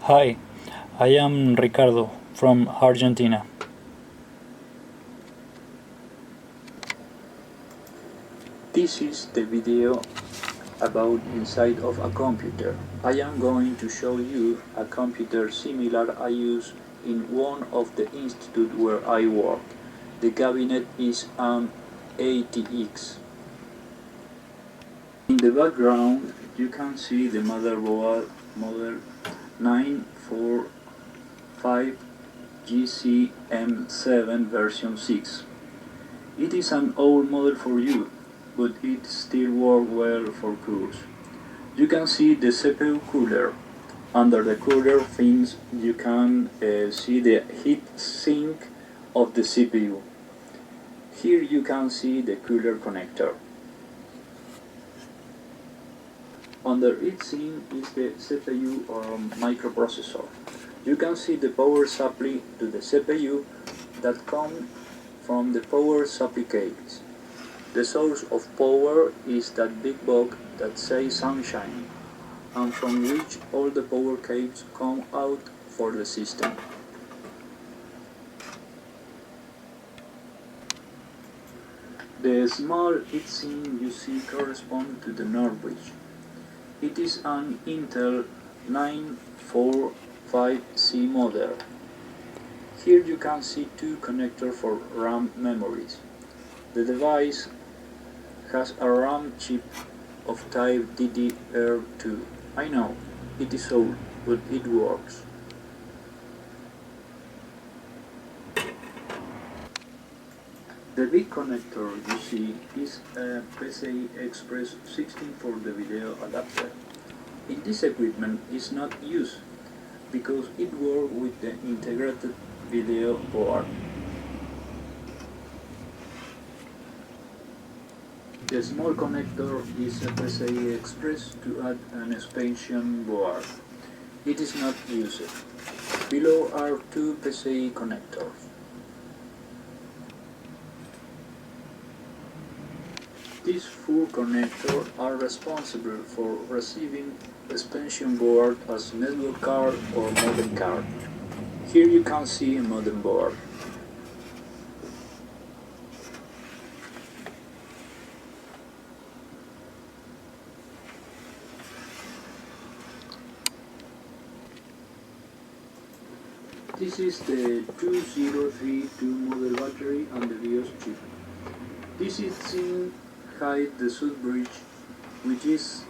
Hi, I am Ricardo from Argentina. This is the video about inside of a computer. I am going to show you a computer similar I use in one of the institute where I work. The cabinet is an ATX. In the background you can see the motherboard model 945 GCM7 version 6. It is an old model for you, but it still works well for cools. You can see the CPU cooler. Under the cooler fins you can see the heat sink of the CPU. Here you can see the cooler connector. Under its sink is the CPU or microprocessor. You can see the power supply to the CPU that comes from the power supply cables. The source of power is that big box that says sunshine, and from which all the power cables come out for the system. The small heatsink you see corresponds to the Norwich. It is an Intel 945C model. Here you can see two connectors for RAM memories. The device has a RAM chip of type DDR2. I know, it is old, but it works. The big connector you see is a PCI Express 16 for the video adapter. In this equipment is not used because it works with the integrated video board. The small connector is a PCI Express to add an expansion board. It is not used. Below are two PCI connectors. These four connectors are responsible for receiving expansion board as network card or modem card. Here you can see a modem board. This is the 2032 model battery and the BIOS chip. This is in hide the sub bridge, which is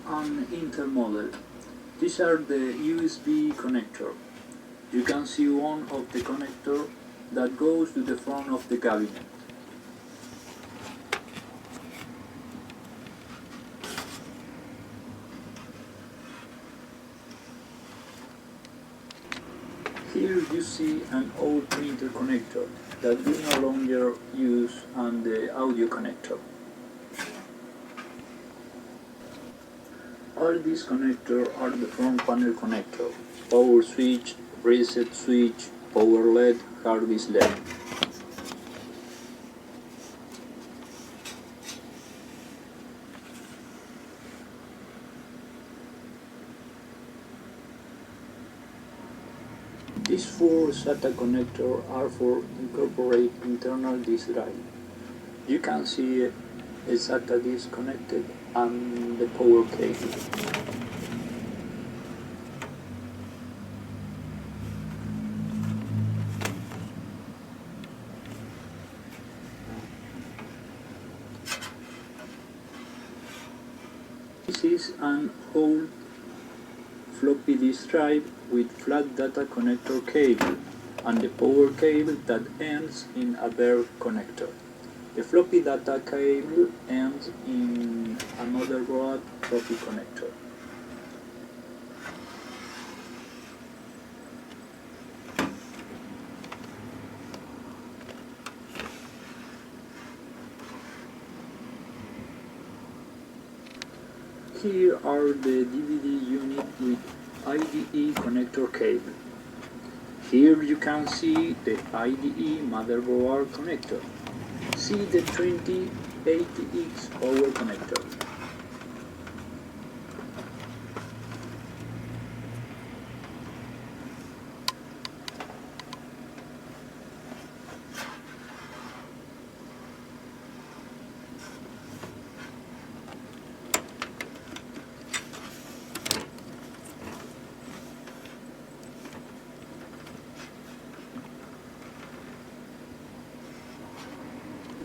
an Intel model. These are the USB connector. You can see one of the connector that goes to the front of the cabinet. Here you see an old printer connector that we no longer use and the audio connector. All these connectors are the front panel connector, power switch, reset switch, power LED, hard disk LED. These four SATA connectors are for incorporate internal disk drive. You can see a SATA disk connected and the power cable. This is an old floppy disk drive with flat data connector cable and the power cable that ends in a bare connector. The floppy data cable ends in a motherboard floppy connector. Here are the DVD unit with IDE connector cable. Here you can see the IDE motherboard connector. See the 2080X power connector.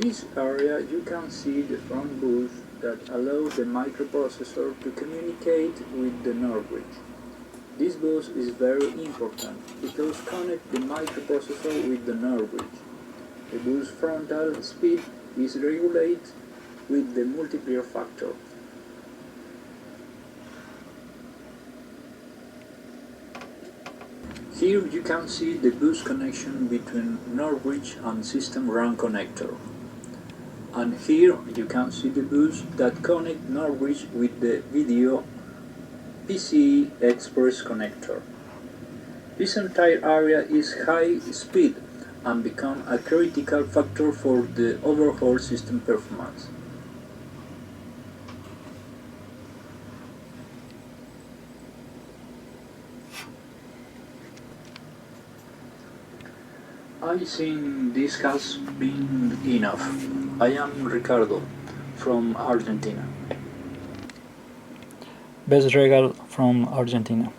this area you can see the front bus that allows the microprocessor to communicate with the NOR bridge. This bus is very important because connects the microprocessor with the NOR bridge. The bus frontal speed is regulated with the multiplier factor. Here you can see the bus connection between NOR bridge and system RAN connector. And here you can see the bus that connects NOR bridge with the video PCI Express connector. This entire area is high speed and become a critical factor for the overall system performance. I think this has been enough. I am Ricardo from Argentina. Best regal from Argentina.